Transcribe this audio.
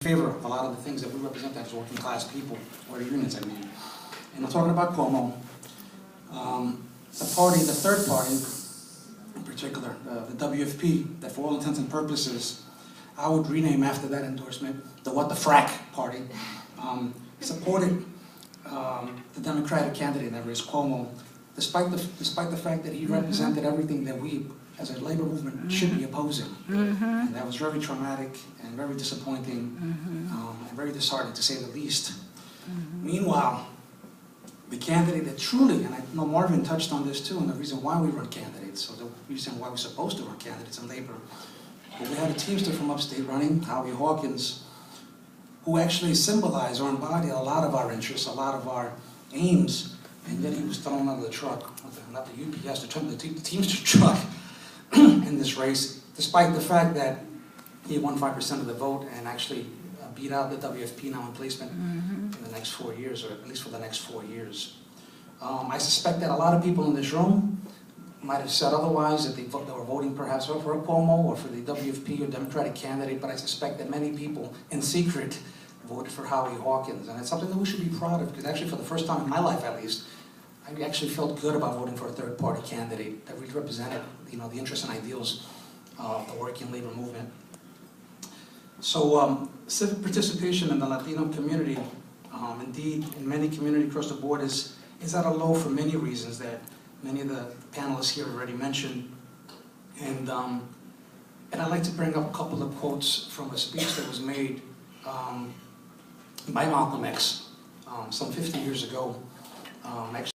favor of a lot of the things that we represent as working class people, or the unions, I mean. And I'm talking about Cuomo. The party, the third party, in particular, the WFP, that for all intents and purposes, I would rename after that endorsement, the What the Frack Party, supported the Democratic candidate, that is Cuomo, despite the fact that he represented everything that we, as a labor movement, should be opposing. And that was very traumatic and very disappointing, and very disheartening, to say the least. Meanwhile, the candidate that truly, and I know Marvin touched on this too, and the reason why we run candidates, or the reason why we're supposed to run candidates in labor, but we had a Teamster from upstate running, Howie Hawkins, who actually symbolized or embodied a lot of our interests, a lot of our aims, and yet he was thrown out of the truck, not the UPS, the Teamster truck in this race, despite the fact that he won 5% of the vote and actually beat out the WFP now in placement in the next 4 years, or at least for the next 4 years. I suspect that a lot of people in this room might have said otherwise, that they were voting perhaps for a Cuomo or for the WFP or Democratic candidate, but I suspect that many people in secret voted for Howie Hawkins, and it's something that we should be proud of, because actually for the first time in my life at least, I actually felt good about voting for a third-party candidate that really represented, the interests and ideals of the working labor movement. So civic participation in the Latino community, indeed in many communities across the board, is at a low for many reasons that many of the panelists here already mentioned. And I'd like to bring up a couple of quotes from a speech that was made by Malcolm X some 50 years ago. Actually